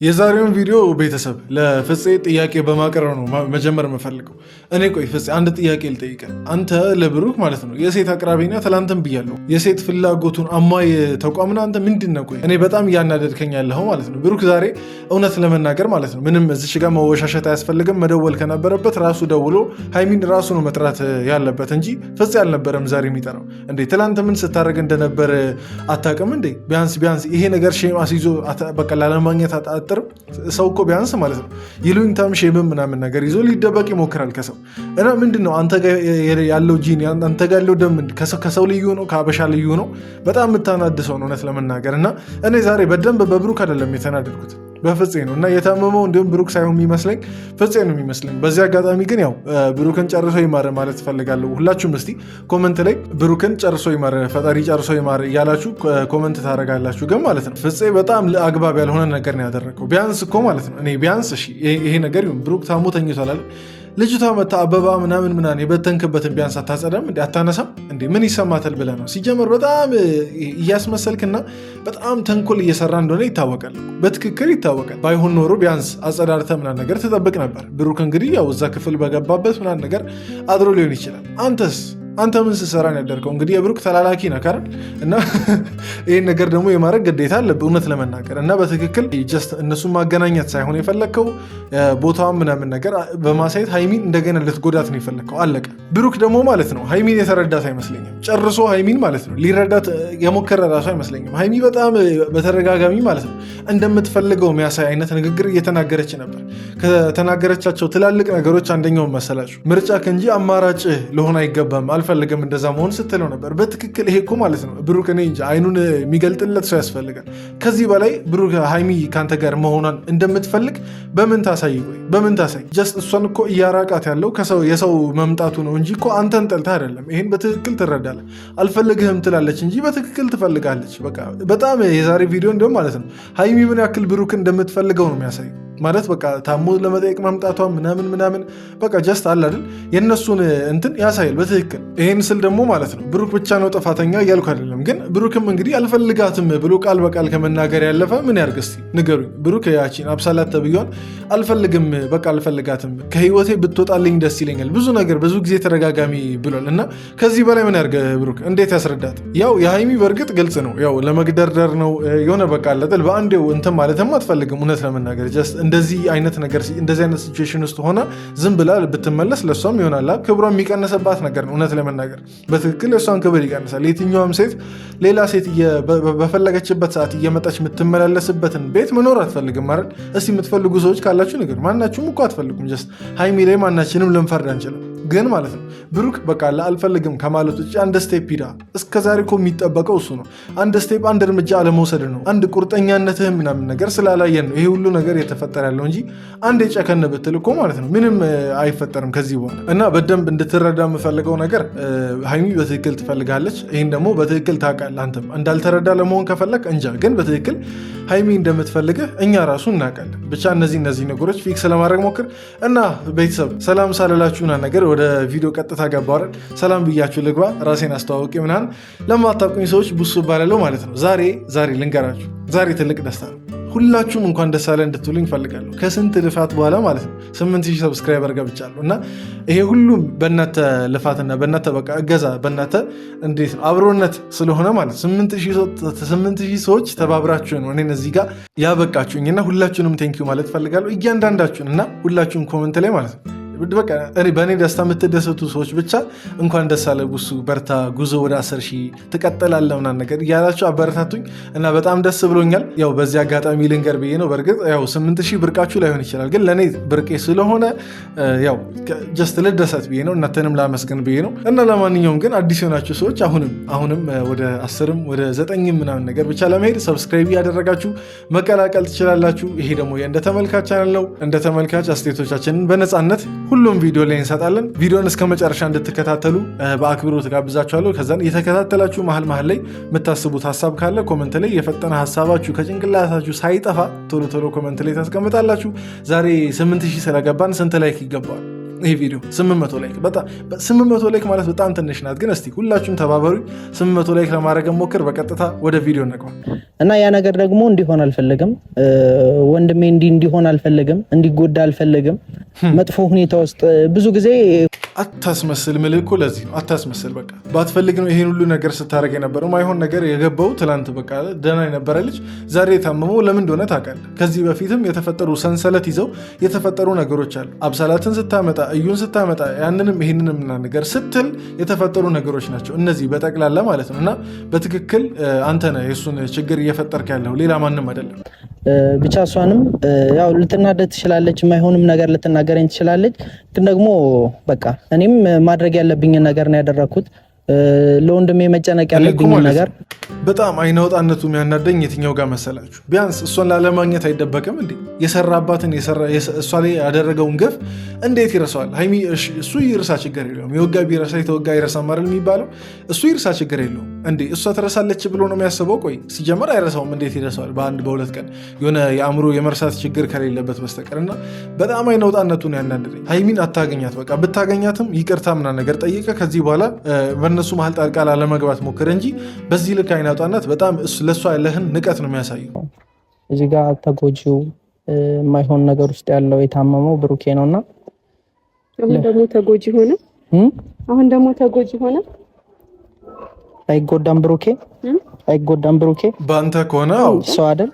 የዛሬውን ቪዲዮ ቤተሰብ ለፍፄ ጥያቄ በማቅረብ ነው መጀመር የምፈልገው። እኔ ቆይ ፍፄ አንድ ጥያቄ ልጠይቀ። አንተ ለብሩክ ማለት ነው የሴት አቅራቢና ትላንትም ብያለሁ የሴት ፍላጎቱን አማይ ተቋምና አንተ ምንድን ነው? ቆይ እኔ በጣም እያናደድከኝ ያለኸው ማለት ነው። ብሩክ ዛሬ እውነት ለመናገር ማለት ነው ምንም እዚሽ ጋር መወሻሸት አያስፈልግም። መደወል ከነበረበት ራሱ ደውሎ ሃይሚን ራሱ ነው መጥራት ያለበት እንጂ ፍፄ አልነበረም ዛሬ የሚጠራው። እንዴ ትላንት ምን ስታደርግ እንደነበር አታውቅም እንዴ? ቢያንስ ይሄ ነገር ሼም አስይዞ በቃ ላለማግኘት ሰው እኮ ቢያንስ ማለት ነው ይሉኝታም ሼምም ምናምን ነገር ይዞ ሊደበቅ ይሞክራል ከሰው እና ምንድን ነው አንተ ጋር ያለው ጂኒ አንተ ጋር ያለው ደም ከሰው ልዩ ነው፣ ከአበሻ ልዩ ነው። በጣም የምታናድሰው ነው እውነት ለመናገር እና እኔ ዛሬ በደንብ በብሩክ አይደለም የተናደድኩት በፍፄ ነው። እና የታመመው እንዲሁም ብሩክ ሳይሆን የሚመስለኝ ፍፄ ነው የሚመስለኝ። በዚህ አጋጣሚ ግን ያው ብሩክን ጨርሶ ይማረ ማለት ትፈልጋለሁ። ሁላችሁም እስቲ ኮመንት ላይ ብሩክን ጨርሶ ይማረ ፈጣሪ ጨርሶ ይማረ እያላችሁ ኮመንት ታደርጋላችሁ። ግን ማለት ነው ፍፄ በጣም አግባብ ያልሆነ ነገር ነው ያደረገው። ቢያንስ እኮ ማለት ነው እኔ ቢያንስ እሺ ይሄ ነገር ይሁን ብሩክ ታሞ ተኝቷል አይደል? ልጅቷ መታ አበባ ምናምን የበተንክበትን ቢያንስ አታጸዳም እንዴ? አታነሳም እንዴ? ምን ይሰማታል ብለህ ነው? ሲጀመር በጣም እያስመሰልክና በጣም ተንኮል እየሰራ እንደሆነ ይታወቃል፣ በትክክል ይታወቃል። ባይሆን ኖሮ ቢያንስ አጸዳድተህ ምናምን ነገር ትጠብቅ ነበር። ብሩክ እንግዲህ ያው እዛ ክፍል በገባበት ምናምን ነገር አድሮ ሊሆን ይችላል። አንተ ምን ስትሰራ ነው ያደርከው? እንግዲህ የብሩክ ተላላኪ ነህ አይደል? እና ይህን ነገር ደግሞ የማድረግ ግዴታ አለብህ እውነት ለመናገር እና በትክክል ጀስት እነሱን ማገናኘት ሳይሆን የፈለግከው ቦታውን ምናምን ነገር በማሳየት ሃይሚን እንደገና ልትጎዳት ነው የፈለግከው። አለቀ። ብሩክ ደግሞ ማለት ነው ሃይሚን የተረዳት አይመስለኝም ጨርሶ። ሃይሚን ማለት ነው ሊረዳት የሞከረ ራሱ አይመስለኝም። ሃይሚ በጣም በተደጋጋሚ ማለት ነው እንደምትፈልገው የሚያሳይ አይነት ንግግር እየተናገረች ነበር። ከተናገረቻቸው ትላልቅ ነገሮች አንደኛውን መሰላችሁ ምርጫ እንጂ አማራጭ ልሆን አይገባም አልፈልግም እንደዛ መሆን ስትለው ነበር። በትክክል ይሄ እኮ ማለት ነው ብሩክ እኔ እንጂ አይኑን የሚገልጥለት ሰው ያስፈልጋል። ከዚህ በላይ ብሩክ ሃይሚ ካንተ ጋር መሆኗን እንደምትፈልግ በምን ታሳይ? በምን ታሳይ? ጀስት እሷን እኮ እያራቃት ያለው የሰው መምጣቱ ነው እንጂ እኮ አንተን ጠልታ አይደለም። ይሄን በትክክል ትረዳለህ። አልፈልግህም ትላለች እንጂ በትክክል ትፈልጋለች። በቃ በጣም የዛሬ ቪዲዮ እንዲሁም ማለት ነው ሃይሚ ምን ያክል ብሩክ እንደምትፈልገው ነው የሚያሳይ ማለት በቃ ታሞ ለመጠየቅ መምጣቷ ምናምን በቃ ጀስት አለ አይደል የእነሱን እንትን ያሳያል በትክክል። ይሄን ስል ደግሞ ማለት ነው ብሩክ ብቻ ነው ጥፋተኛ እያልኩ አይደለም። ግን ብሩክም እንግዲህ አልፈልጋትም ብሎ ቃል በቃል ከመናገር ያለፈ ምን ያርግ እስቲ ንገሩኝ። ብሩክ ያቺን አብሳላት ተብያውን አልፈልግም በቃ አልፈልጋትም ከህይወቴ ብትወጣልኝ ደስ ይለኛል ብዙ ነገር ብዙ ጊዜ ተደጋጋሚ ብሏል። እና ከዚህ በላይ ምን ያርግ ብሩክ? እንዴት ያስረዳት? ያው የሃይሚ በእርግጥ ግልጽ ነው ያው ለመግደርደር ነው የሆነ በቃ አለጥል በአንዴው እንትን ማለትም አትፈልግም እውነት ለመናገር ጀስት እንደዚህ አይነት ሲቹዌሽን ውስጥ ሆና ዝም ብላ ብትመለስ ለሷም ይሆናል ክብሯ የሚቀነሰባት ነገር ነው እውነት ለመናገር በትክክል የሷን ክብር ይቀንሳል። የትኛውም ሴት ሌላ ሴት በፈለገችበት ሰዓት እየመጣች የምትመላለስበትን ቤት መኖር አትፈልግም ማለት። እስቲ የምትፈልጉ ሰዎች ካላችሁ ነገር ማናችሁም እኮ አትፈልጉም። ጀስት ሃይሚ ላይ ማናችንም ልንፈርድ አንችልም። ግን ማለት ነው ብሩክ በቃ አልፈልግም ከማለት ውጭ አንድ ስቴፕ ሂዳ እስከዛሬ እኮ የሚጠበቀው እሱ ነው። አንድ ስቴፕ አንድ እርምጃ አለመውሰድ ነው። አንድ ቁርጠኛነትህ ምናምን ነገር ስላላየን ነው ይሄ ሁሉ ነገር የተፈጠረ ያለው እንጂ አንድ የጨከን ብትል እኮ ማለት ነው ምንም አይፈጠርም ከዚህ በኋላ። እና በደንብ እንድትረዳ የምፈልገው ነገር ሃይሚ በትክክል ትፈልጋለች። ይህን ደግሞ በትክክል ታውቃለህ። አንተም እንዳልተረዳ ለመሆን ከፈለግ እንጃ፣ ግን በትክክል ሃይሚ እንደምትፈልግህ እኛ ራሱ እናውቃለን። ብቻ እነዚህ ነገሮች ፊክስ ለማድረግ ሞክር እና ቤተሰብ ሰላም ሳልላችሁና ነገር ወደ ቪዲዮ ቀጥታ ገባረን። ሰላም ብያችሁ ልግባ። ራሴን አስተዋወቂ ምናምን ለማታውቁኝ ሰዎች ቡሱ እባላለሁ ማለት ነው። ዛሬ ልንገራችሁ፣ ዛሬ ትልቅ ደስታ ነው። ሁላችሁም እንኳን ደስ አለ እንድትሉኝ እፈልጋለሁ። ከስንት ልፋት በኋላ ማለት ነው 8000 ሰብስክራይበር ገብቻለሁ እና ይሄ ሁሉም በእናንተ ልፋትና በእናንተ በቃ እገዛ በእናንተ እንዴት ነው አብሮነት ስለሆነ ማለት 8000 ሰዎች ተባብራችሁ ነው እኔን እዚህ ጋር ያበቃችሁኝና ሁላችሁንም ቴንኪዩ ማለት እፈልጋለሁ እያንዳንዳችሁን እና ሁላችሁም ኮመንት ላይ ማለት ነው በቃ በእኔ ደስታ የምትደሰቱ ሰዎች ብቻ እንኳን ደስ አለ ቡሱ በርታ፣ ጉዞ ወደ 10,000 ትቀጥላለህ ምናምን ነገር እያላችሁ አበረታቱኝ እና በጣም ደስ ብሎኛል። ያው በዚህ አጋጣሚ ልንገር ብዬ ነው። በእርግጥ ያው 8,000 ብርቃችሁ ላይሆን ይችላል፣ ግን ለእኔ ብርቄ ስለሆነ ያው ጀስት ልደሰት ብዬ ነው፣ እናንተንም ላመስገን ብዬ ነው። እና ለማንኛውም ግን አዲስ የሆናችሁ ሰዎች አሁንም ወደ 10 ወደ 9 ምናምን ነገር ብቻ ለመሄድ ሰብስክራይብ ያደረጋችሁ መቀላቀል ትችላላችሁ። ይሄ ደግሞ እንደ ተመልካች ቻናል ነው። እንደ ተመልካች አስተያየቶቻችንን በነፃነት ሁሉም ቪዲዮ ላይ እንሰጣለን። ቪዲዮን እስከ መጨረሻ እንድትከታተሉ በአክብሮት ጋብዛችኋለሁ። ከዛን የተከታተላችሁ መሀል ላይ የምታስቡት ሀሳብ ካለ ኮመንት ላይ የፈጠነ ሀሳባችሁ ከጭንቅላታችሁ ሳይጠፋ ቶሎ ኮመንት ላይ ታስቀምጣላችሁ። ዛሬ 8,000 ስለገባን ስንት ላይክ ይገባዋል? ይሄ ቪዲዮ 800 ላይክ። በጣም 800 ላይክ ማለት በጣም ትንሽ ናት፣ ግን እስቲ ሁላችሁም ተባበሩኝ 800 ላይክ ለማድረግ ሞክር። በቀጥታ ወደ ቪዲዮ እንግባ እና ያ ነገር ደግሞ እንዲሆን አልፈልግም። ወንድሜ እንዲሆን አልፈልግም፣ እንዲጎዳ አልፈልግም። መጥፎ ሁኔታ ውስጥ ብዙ ጊዜ አታስመስል። ምልኩ ለዚህ ነው አታስመስል። በቃ ባትፈልግ ነው ይሄን ሁሉ ነገር ስታደርግ የነበረው። ማይሆን ነገር የገባው ትላንት በቃ ደህና የነበረ ልጅ ዛሬ የታመመው ለምን እንደሆነ ታውቃለህ። ከዚህ በፊትም የተፈጠሩ ሰንሰለት ይዘው የተፈጠሩ ነገሮች አሉ። አብሳላትን ስታመጣ፣ እዩን ስታመጣ፣ ያንንም ይሄንንም ነገር ስትል የተፈጠሩ ነገሮች ናቸው እነዚህ በጠቅላላ ማለት ነው። እና በትክክል አንተ ነህ የእሱን ችግር እየፈጠርክ ያለው ሌላ ማንም አይደለም። ብቻ እሷንም ያው ልትናደድ ትችላለች፣ የማይሆንም ነገር ልትናገረኝ ትችላለች። ግን ደግሞ በቃ እኔም ማድረግ ያለብኝን ነገር ነው ያደረኩት። ለወንድሜ መጨነቅ ያለብኝን ነገር በጣም አይናወጣነቱ የሚያናደኝ የትኛው ጋር መሰላችሁ? ቢያንስ እሷን ላለማግኘት አይደበቅም እንዴ? የሰራባትን እሷ ላይ ያደረገውን ግፍ እንዴት ይረሳዋል? ሀይሚ እሱ ይርሳ ችግር የለውም። የወጋ ቢረሳ የተወጋ ይረሳ ማረል የሚባለው እሱ ይርሳ ችግር የለውም እንዴ? እሷ ትረሳለች ብሎ ነው የሚያስበው? ቆይ ሲጀመር አይረሳውም። እንዴት ይረሳዋል? በአንድ በሁለት ቀን የሆነ የአእምሮ የመርሳት ችግር ከሌለበት በስተቀር። እና በጣም አይናወጣነቱን ያናደደኝ ሀይሚን አታገኛት። በቃ ብታገኛትም ይቅርታ ምናምን ነገር ጠይቀ ከዚህ በኋላ በእነሱ መሀል ጣልቃ ላለመግባት ሞክር እንጂ በዚህ ልክ አይናውጣነት በጣም ለእሷ ያለህን ንቀት ነው የሚያሳየው። እዚህ ጋር ተጎጂው የማይሆን ነገር ውስጥ ያለው የታመመው ብሩኬ ነውና አሁን ደግሞ ተጎጂ ሆነ። አይጎዳም ብሩኬ በአንተ ከሆነ ሰው አይደል?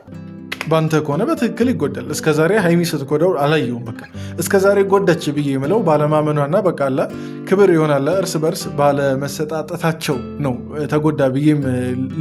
ባንተ ከሆነ በትክክል ይጎዳል። እስከዛሬ ሀይሚ ስትጎዳው አላየውም። በቃ እስከዛሬ ጎዳች ብዬ የምለው ባለማመኗና በቃ አላ ክብር ይሆናል እርስ በርስ ባለመሰጣጠታቸው ነው ተጎዳ ብዬም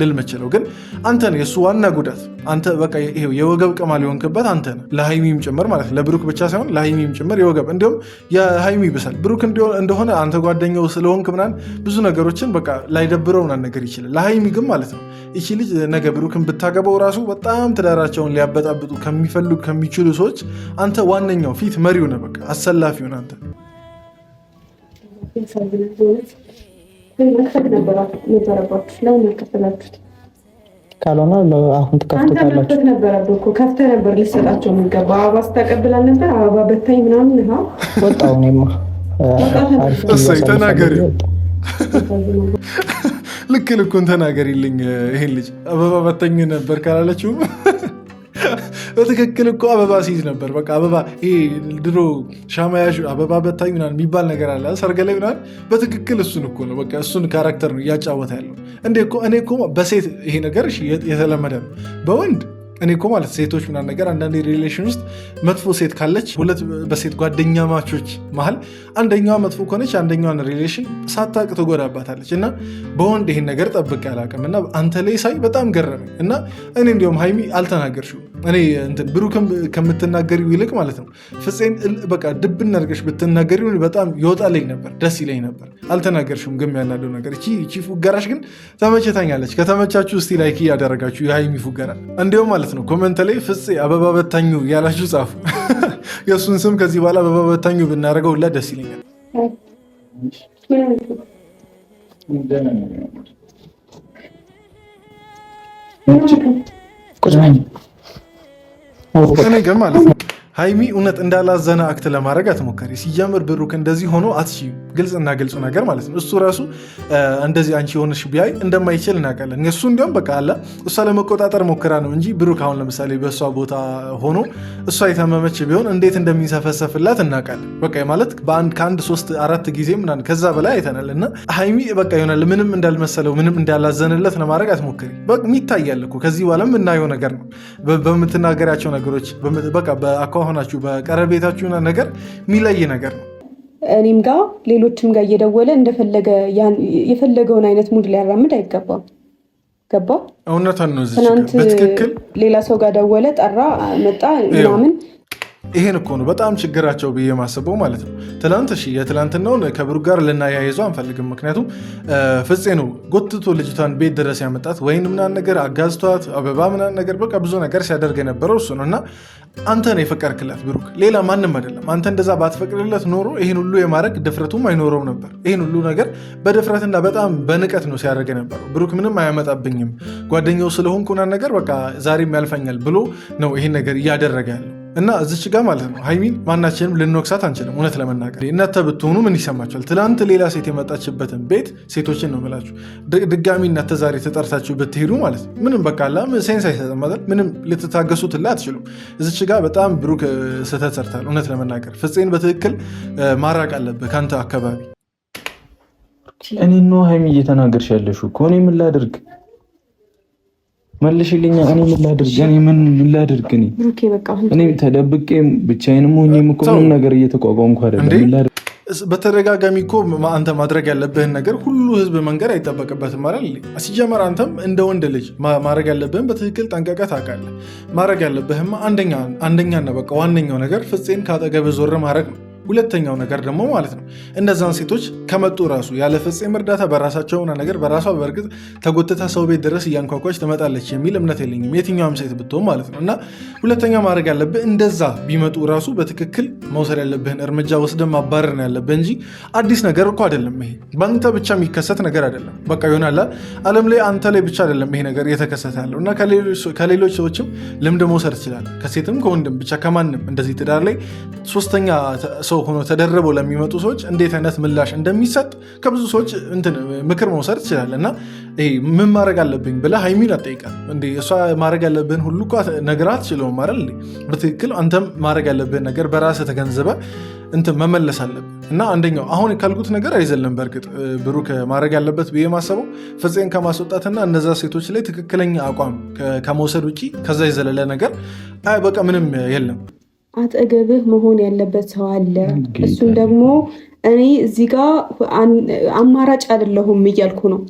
ልል ምችለው። ግን አንተ ነህ የእሱ ዋና ጉዳት። አንተ በቃ ይሄው የወገብ ቅማል የሆንክበት አንተ ነህ። ለሀይሚም ጭምር ማለት ለብሩክ ብቻ ሳይሆን ለሀይሚም ጭምር የወገብ እንዲሁም የሀይሚ ይብሳል። ብሩክ እንደሆነ አንተ ጓደኛው ስለሆንክ ምናምን ብዙ ነገሮችን በቃ ላይደብረው ምናምን ነገር ይችላል። ለሀይሚ ግን ማለት ነው ይቺ ልጅ ነገ ብሩክን ብታገባው ራሱ በጣም ትዳራቸውን ሊያበጣብጡ ከሚፈልጉ ከሚችሉ ሰዎች አንተ ዋነኛው ፊት መሪው ነህ። በቃ አሰላፊውን አንተ ካልሆነ አሁን ትከፍቱታላችሁ። ከፍተህ ነበር ልትሰጣቸው የሚገባ አበባ ስታቀብላል ነበር። አበባ በታኝ ምናምን ወጣሁ። እኔማ እሰይ ተናገሪ፣ ልክ ልኩን ተናገሪልኝ። ይሄን ልጅ አበባ በታኝ ነበር ካላለችውም በትክክል እኮ አበባ ሲይዝ ነበር። በቃ አበባ ይሄ ድሮ ሻማያዥ አበባ በታኝ ምናምን የሚባል ነገር አለ ሰርግ ላይ ምናምን። በትክክል እሱን እኮ ነው በቃ እሱን ካራክተር ነው እያጫወተ ያለው። እኔ እኮ በሴት ይሄ ነገር የተለመደ ነው። በወንድ እኔ እኮ ማለት ሴቶች ምናምን ነገር አንዳንድ ሪሌሽን ውስጥ መጥፎ ሴት ካለች ሁለት በሴት ጓደኛ ማቾች መሀል አንደኛዋ መጥፎ ከሆነች አንደኛዋን ሪሌሽን ሳታቅ ትጎዳባታለች። እና በወንድ ይሄን ነገር ጠብቄ አላውቅም። እና አንተ ላይ ሳይ በጣም ገረመኝ። እና እኔ እንዲያውም ሀይሚ አልተናገርሽው እኔ ብሩክም ከምትናገሪው ይልቅ ማለት ነው ፍፄን በቃ ድብን አድርገሽ ብትናገሪው በጣም ይወጣልኝ ነበር፣ ደስ ይለኝ ነበር። አልተናገርሽውም። ግን ያናደው ነገር እቺ ፉገራሽ ግን ተመችታኛለች። ከተመቻችሁ እስቲ ላይክ እያደረጋችሁ የሀይሚ ፉገራ እንዲያውም ማለት ነው ኮመንት ላይ ፍፄ አበባ በታኙ ያላችሁ ጻፉ። የእሱን ስም ከዚህ በኋላ አበባ በታኙ ብናደርገው ሁላ ደስ ይለኛል። እኔ ግን ማለት ነው ሀይሚ እውነት እንዳላዘነ አክት ለማድረግ አትሞከሪ። ሲጀምር ብሩክ እንደዚህ ሆኖ አትችይም። ግልጽና ግልጹ ነገር ማለት ነው። እሱ ራሱ እንደዚህ አንቺ የሆነሽ ቢያይ እንደማይችል እናውቃለን። እሱ እንዲያውም በቃ አለ እሷ ለመቆጣጠር ሞክራ ነው እንጂ ብሩክ አሁን ለምሳሌ በእሷ ቦታ ሆኖ እሷ የታመመች ቢሆን እንዴት እንደሚንሰፈሰፍላት እናውቃለን። በቃ ማለት ከአንድ 3-4 ጊዜ ምናምን ከዛ በላይ አይተናል። እና ሀይሚ በቃ ይሆናል ምንም እንዳልመሰለው ምንም እንዳላዘንለት ለማድረግ አትሞክሪ። ይታያል እኮ ከዚህ በኋላ የምናየው ነገር ነው። በምትናገሪያቸው ነገሮች በቃ ሆናችሁ በቀረቤታችሁ ነገር የሚለይ ነገር ነው። እኔም ጋር ሌሎችም ጋር እየደወለ እንደፈለገ የፈለገውን አይነት ሙድ ሊያራምድ አይገባም። ገባ? እውነቷን ነው። ትናንት ሌላ ሰው ጋር ደወለ፣ ጠራ፣ መጣ ምናምን ይሄን እኮ ነው በጣም ችግራቸው ብዬ ማስበው ማለት ነው። ትናንት የትናንትናውን ከብሩክ ጋር ልናያይዘው አንፈልግም። ምክንያቱም ፍፄ ነው ጎትቶ ልጅቷን ቤት ድረስ ያመጣት ወይም ምናምን ነገር አጋዝቷት አበባ ምናምን ነገር በቃ ብዙ ነገር ሲያደርግ የነበረው እሱ ነው። እና አንተ ነው የፈቀድክለት ብሩክ፣ ሌላ ማንም አይደለም። አንተ እንደዛ ባትፈቅድለት ኖሮ ይህን ሁሉ የማድረግ ድፍረቱም አይኖረውም ነበር። ይህን ሁሉ ነገር በድፍረትና በጣም በንቀት ነው ሲያደርግ የነበረው። ብሩክ ምንም አያመጣብኝም ጓደኛው ስለሆንኩ ምናምን ነገር በቃ ዛሬም ያልፈኛል ብሎ ነው ይህን ነገር እያደረገ ያለው። እና እዚች ጋር ማለት ነው ሀይሚን ማናችንም ልንወቅሳት አንችልም። እውነት ለመናገር እናንተ ብትሆኑ ምን ይሰማችኋል? ትላንት ሌላ ሴት የመጣችበትን ቤት ሴቶችን ነው የምላችሁ ድጋሚ እናንተ ዛሬ ተጠርታችሁ ብትሄዱ ማለት ነው ምንም በቃ ሴንስ አይሰጥም ማለት ምንም ልትታገሱትላ አትችሉም። እዚች ጋር በጣም ብሩክ ስህተት ሰርታል። እውነት ለመናገር ፍፄን በትክክል ማራቅ አለብህ ከአንተ አካባቢ። እኔ ነው ሀይሚ እየተናገርሽ ያለሽው እኮ እኔ ምን ላድርግ መልሽልኛ። እኔ ምን ላድርግ? እኔ ምን ላድርግ? እኔ ተደብቄ ብቻዬንም ሆኜም እኮ ምንም ነገር እየተቋቋምኩ አይደለም። በተደጋጋሚ እኮ አንተ ማድረግ ያለብህን ነገር ሁሉ ህዝብ መንገር አይጠበቅበትም ማለት ሲጀመር አንተም እንደ ወንድ ልጅ ማድረግ ያለብህን በትክክል ጠንቀቀህ ታውቃለህ። ማድረግ ያለብህማ አንደኛና በቃ ዋነኛው ነገር ፍፄን ካጠገብ ዞር ማድረግ ነው። ሁለተኛው ነገር ደግሞ ማለት ነው እነዛን ሴቶች ከመጡ ራሱ ያለ ፍፄም እርዳታ በራሳቸው ሆነ ነገር በራሷ በእርግጥ ተጎትታ ሰው ቤት ድረስ እያንኳኳች ትመጣለች የሚል እምነት የለኝም የትኛውም ሴት ብትሆን ማለት ነው። እና ሁለተኛ ማድረግ ያለብህ እንደዛ ቢመጡ ራሱ በትክክል መውሰድ ያለብህን እርምጃ ወስደን ማባረር ነው ያለብህ እንጂ አዲስ ነገር እኮ አይደለም። ይሄ በአንተ ብቻ የሚከሰት ነገር አይደለም። በቃ ይሆናል ዓለም ላይ አንተ ላይ ብቻ አይደለም ይሄ ነገር እየተከሰተ ያለው እና ከሌሎች ሰዎችም ልምድ መውሰድ ትችላለህ። ከሴትም ከወንድም ብቻ ከማንም እንደዚህ ትዳር ላይ ሶስተኛ ሰው ሆኖ ተደርበው ለሚመጡ ሰዎች እንዴት አይነት ምላሽ እንደሚሰጥ ከብዙ ሰዎች ምክር መውሰድ ትችላለህ። እና ምን ማድረግ አለብኝ ብለህ ሀይሚን አትጠይቃት እንዴ። እሷ ማድረግ ያለብህን ሁሉ እኮ ነግረሃት አትችለውም አይደል? በትክክል አንተም ማድረግ ያለብህን ነገር በራስህ ተገንዝበህ መመለስ አለብህ። እና አንደኛው አሁን ካልኩት ነገር አይዘለም። በእርግጥ ብሩክ ማድረግ ያለበት ብዬ ማሰበው ፍፄን ከማስወጣትና እነዛ ሴቶች ላይ ትክክለኛ አቋም ከመውሰድ ውጭ ከዛ የዘለለ ነገር በቃ ምንም የለም። አጠገብህ መሆን ያለበት ሰው አለ። እሱም ደግሞ እኔ እዚህ ጋር አማራጭ አይደለሁም እያልኩ ነው።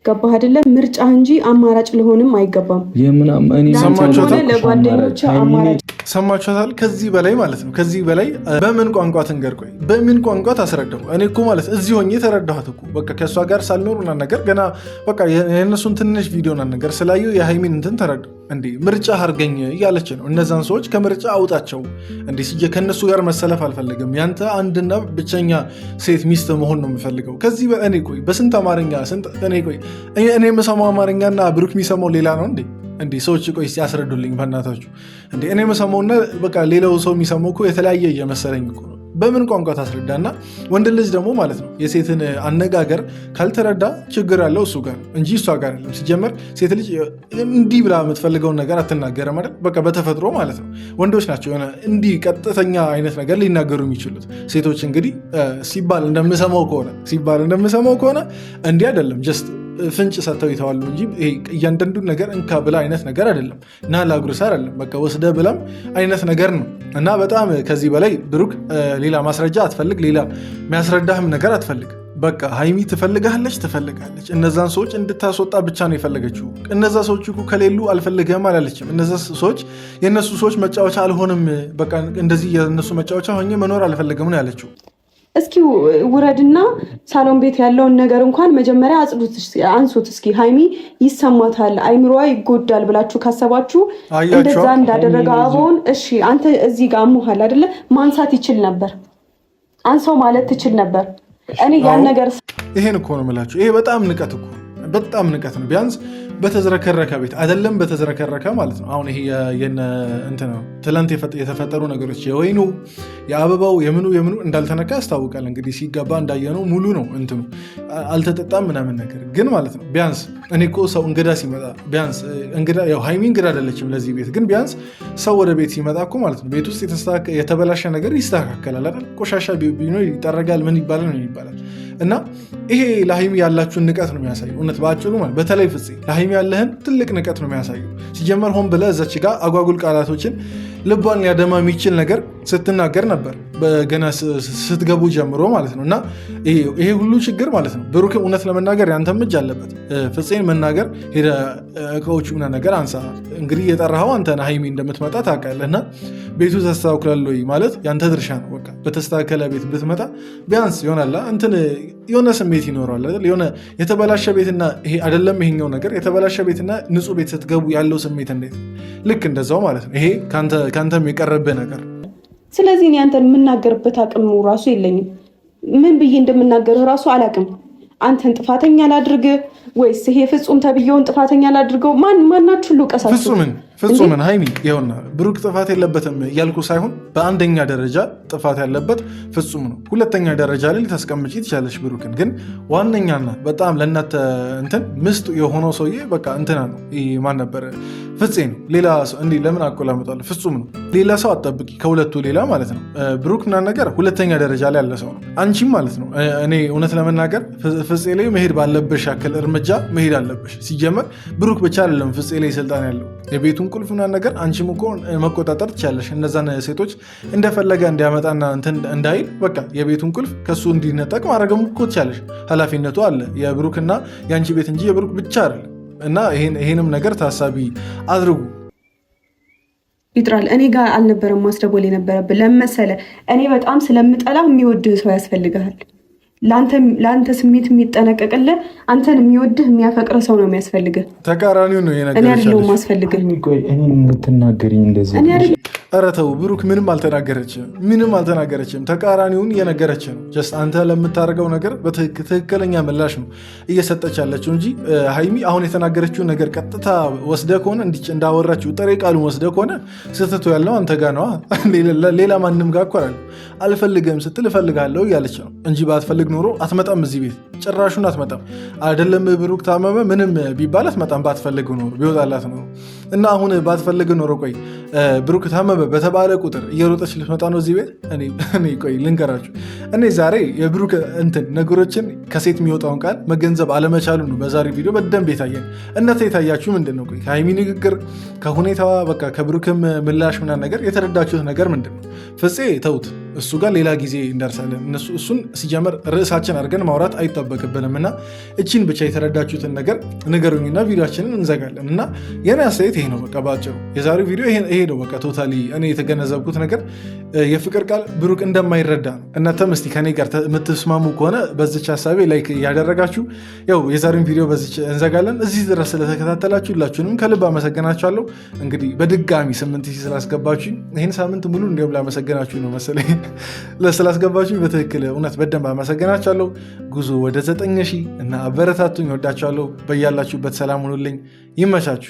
ገባህ አይደለም? ምርጫ እንጂ አማራጭ ሊሆንም አይገባም። ለጓደኞች አማራጭ ሰማችኋታል? ከዚህ በላይ ማለት ነው ከዚህ በላይ በምን ቋንቋ ትንገር? ቆይ በምን ቋንቋ ታስረዳው? እኔ እኮ ማለት እዚህ ሆኜ ተረዳኋት እኮ በቃ ከእሷ ጋር ሳልኖር እና ነገር ገና በቃ የእነሱን ትንሽ ቪዲዮ እና ነገር ስላየው የሃይሚን እንትን ተረዳው። እንዴ ምርጫ አድርገኝ እያለች ነው። እነዛን ሰዎች ከምርጫ አውጣቸው። እንዴ ከእነሱ ጋር መሰለፍ አልፈልግም። ያንተ አንድና ብቸኛ ሴት ሚስት መሆን ነው የምፈልገው። ከዚህ እኔ ቆይ በስንት አማርኛ እኔ የምሰማው አማርኛና ብሩክ የሚሰማው ሌላ ነው እንዴ? እንዴ ሰዎች ቆይ ያስረዱልኝ በእናታችሁ። እንዴ እኔ የምሰማውና በቃ ሌላው ሰው የሚሰማው እኮ የተለያየ እየመሰለኝ እኮ ነው። በምን ቋንቋ ታስረዳና? ወንድ ልጅ ደግሞ ማለት ነው የሴትን አነጋገር ካልተረዳ ችግር ያለው እሱ ጋር እንጂ እሷ ጋር አይደለም። ሲጀመር ሴት ልጅ እንዲህ ብላ የምትፈልገውን ነገር አትናገርም አይደል? በቃ በተፈጥሮ ማለት ነው። ወንዶች ናቸው የሆነ እንዲህ ቀጥተኛ አይነት ነገር ሊናገሩ የሚችሉት። ሴቶች እንግዲህ ሲባል እንደምሰማው ከሆነ እንዲህ አይደለም ጀስት ፍንጭ ሰጥተው ይተዋሉ እንጂ እያንዳንዱን ነገር እንካ ብላ አይነት ነገር አይደለም። እና ላጉርሳ አይደለም በቃ ወስደ ብላም አይነት ነገር ነው። እና በጣም ከዚህ በላይ ብሩክ ሌላ ማስረጃ አትፈልግ፣ ሌላ የሚያስረዳህም ነገር አትፈልግ። በቃ ሀይሚ ትፈልጋለች። እነዛን ሰዎች እንድታስወጣ ብቻ ነው የፈለገችው። እነዛ ሰዎች እኮ ከሌሉ አልፈልግህም አላለችም። እነዛ ሰዎች የእነሱ ሰዎች መጫወቻ አልሆንም፣ በቃ እንደዚህ የእነሱ መጫወቻ ሆኜ መኖር አልፈልግም ነው ያለችው። እስኪ ውረድና ሳሎን ቤት ያለውን ነገር እንኳን መጀመሪያ አንሱት። እስኪ ሀይሚ ይሰማታል፣ አይምሮዋ ይጎዳል ብላችሁ ካሰባችሁ እንደዛ እንዳደረገ አቦን እሺ፣ አንተ እዚህ ጋር አሞሃል አይደለ? ማንሳት ይችል ነበር፣ አንሰው ማለት ትችል ነበር። እኔ ያን ነገር ይሄን እኮ ነው የምላችሁ። ይሄ በጣም ንቀት ነው። ቢያንስ በተዝረከረከ ቤት አይደለም፣ በተዝረከረከ ማለት ነው። አሁን ይሄ ትላንት የተፈጠሩ ነገሮች የወይኑ የአበባው የምኑ እንዳልተነካ ያስታውቃል። እንግዲህ ሲገባ እንዳየነው ሙሉ ነው እንትኑ አልተጠጣም ምናምን ነገር ግን ማለት ነው። ቢያንስ እኔ እኮ ሰው እንግዳ ሲመጣ ቢያንስ ሀይሚ እንግዳ አይደለችም ለዚህ ቤት፣ ግን ቢያንስ ሰው ወደ ቤት ሲመጣ እኮ ማለት ነው ቤት ውስጥ የተበላሸ ነገር ይስተካከላል አይደል? ቆሻሻ ቢኖር ይጠረጋል፣ ምን ይባላል። እና ይሄ ለሀይሚ ያላችሁን ንቀት ነው የሚያሳዩ። እውነት በአጭሩ ማለት በተለይ ፍፄ ለሀይሚ ያለህን ትልቅ ንቀት ነው የሚያሳዩ። ሲጀመር ሆን ብለህ እዛች ጋር አጓጉል ቃላቶችን ልቧን ሊያደማ የሚችል ነገር ስትናገር ነበር ገና ስትገቡ ጀምሮ ማለት ነው። እና ይሄ ሁሉ ችግር ማለት ነው ብሩክ እውነት ለመናገር ያንተም እጅ አለበት። ፍፄን መናገር ሄደህ እቃዎቹ ነገር አንሳ። እንግዲህ የጠራኸው አንተ ነህ፣ ሀይሚ እንደምትመጣ ታውቃለህ። እና ቤቱ ተስተካክሏል ወይ ማለት ያንተ ድርሻ ነው። በቃ በተስተካከለ ቤት ብትመጣ ቢያንስ ይሆናል የሆነ ስሜት ይኖረዋል አይደል? የሆነ የተበላሸ ቤትና ይሄ አይደለም ይሄኛው ነገር የተበላሸ ቤትና ንጹህ ቤት ስትገቡ ያለው ስሜት እንዴት ልክ እንደዛው ማለት ነው። ይሄ ከአንተም የቀረብህ ነገር። ስለዚህ እኔ አንተን የምናገርበት አቅም ራሱ የለኝም። ምን ብዬ እንደምናገርህ ራሱ አላቅም። አንተን ጥፋተኛ ላድርግ ወይስ ይሄ ፍጹም ተብዬውን ጥፋተኛ ላድርገው? ማናችሁ ሁሉ ቀሳችሁ ፍጹምን ሀይሚ ይኸውና ብሩክ ጥፋት የለበትም እያልኩ ሳይሆን በአንደኛ ደረጃ ጥፋት ያለበት ፍጹም ነው። ሁለተኛ ደረጃ ላይ ልታስቀምጪ ትችላለሽ ብሩክን። ግን ዋነኛና በጣም ለእናንተ እንትን ምስጡ የሆነው ሰውዬ በቃ እንትና ነው። ማን ነበረ? ፍፄ ነው። ሌላ ሰው እንዲህ ለምን አቆላምጣለሁ? ፍጹም ነው። ሌላ ሰው አጠብቂ ከሁለቱ ሌላ ማለት ነው። ብሩክ ምናምን ነገር ሁለተኛ ደረጃ ላይ ያለ ሰው ነው። አንቺም ማለት ነው። እኔ እውነት ለመናገር ፍፄ ላይ መሄድ ባለብሽ ያክል እርምጃ መሄድ አለብሽ። ሲጀመር ብሩክ ብቻ አይደለም ፍፄ ላይ ስልጣን ያለው የቤቱን ቁልፍ ምናምን ነገር አንቺም እኮ መቆጣጠር ትችላለሽ። እነዛን ሴቶች እንደፈለገ እንዲያመጣና እንትን እንዳይል በቃ የቤቱን ቁልፍ ከሱ እንዲነጠቅ ማድረግም እኮ ትችላለሽ። ኃላፊነቱ አለ የብሩክና የአንቺ ቤት እንጂ የብሩክ ብቻ አይደለም። እና ይሄንም ነገር ታሳቢ አድርጉ። ይጥራል እኔ ጋር አልነበረም ማስደወል የነበረብን ለመሰለ እኔ በጣም ስለምጠላ የሚወድህ ሰው ያስፈልግሃል። ለአንተ ስሜት የሚጠነቀቅልህ አንተን የሚወድህ የሚያፈቅር ሰው ነው የሚያስፈልግህ። ተቃራኒው ነው እኔ አይደለሁም ማስፈልግህ። እኔ የምትናገሪኝ እንደዚህ ኧረ ተው ብሩክ ምንም አልተናገረችም። ተቃራኒውን እየነገረች ነው። ጀስት አንተ ለምታደርገው ነገር በትክክለኛ ምላሽ ነው እየሰጠች ያለችው እንጂ ሀይሚ አሁን የተናገረችውን ነገር ቀጥታ ወስደ ከሆነ እንዳወራችው ጥሬ ቃሉን ወስደ ከሆነ ስህተቱ ያለው አንተ ጋ ነዋ። ሌላ ማንም ጋር እኮ አልፈልግም ስትል እፈልጋለሁ እያለች ነው እንጂ ባትፈልግ ኖሮ አትመጣም እዚህ ቤት፣ ጭራሹን አትመጣም። አይደለም ብሩክ ታመመ ምንም ቢባል አትመጣም ባትፈልግ ኖሮ ቢወጣላት ኖሮ እና አሁን ባትፈልግ ኖሮ ቆይ ብሩክ ታመመ በተባለ ቁጥር እየሮጠች ልትመጣ ነው እዚህ ቤት። እኔ ቆይ ልንገራችሁ፣ እኔ ዛሬ የብሩክ እንትን ነገሮችን ከሴት የሚወጣውን ቃል መገንዘብ አለመቻሉ ነው በዛሬ ቪዲዮ በደንብ የታየን። እናንተ የታያችሁ ምንድን ነው? ቆይ ከሀይሚ ንግግር ከሁኔታዋ በቃ ከብሩክም ምላሽ ምናምን ነገር የተረዳችሁት ነገር ምንድን ነው? ፍፄ ተውት፣ እሱ ጋር ሌላ ጊዜ እንደርሳለን። እሱን ሲጀመር ርዕሳችን አድርገን ማውራት አይጠበቅብንም እና እቺን ብቻ የተረዳችሁትን ነገር ንገሩኝና ቪዲዮችንን እንዘጋለን። እና የኔ አስተያየት ይሄ ነው በቃ ባጭሩ። የዛሬው ቪዲዮ ይሄ ነው በቃ ቶታሊ እኔ የተገነዘብኩት ነገር የፍቅር ቃል ብሩክ እንደማይረዳ ነው። እናንተም እስቲ ከኔ ጋር የምትስማሙ ከሆነ በዚች ሀሳቤ ላይክ እያደረጋችሁ ያው የዛሬውን ቪዲዮ በዚች እንዘጋለን። እዚህ ድረስ ስለተከታተላችሁ ሁላችሁንም ከልብ አመሰግናችኋለሁ። እንግዲህ በድጋሚ 8000 ስላስገባችሁ ይህን ሳምንት ሙሉ እንዲሁም ላመሰግናችሁ ነው መሰለኝ ስላስገባችሁ በትክክል እውነት በደንብ አመሰግናችኋለሁ። ጉዞ ወደ 9000 እና አበረታቱኝ። ወዳችኋለሁ። በያላችሁበት ሰላም ሁኑልኝ። ይመቻችሁ።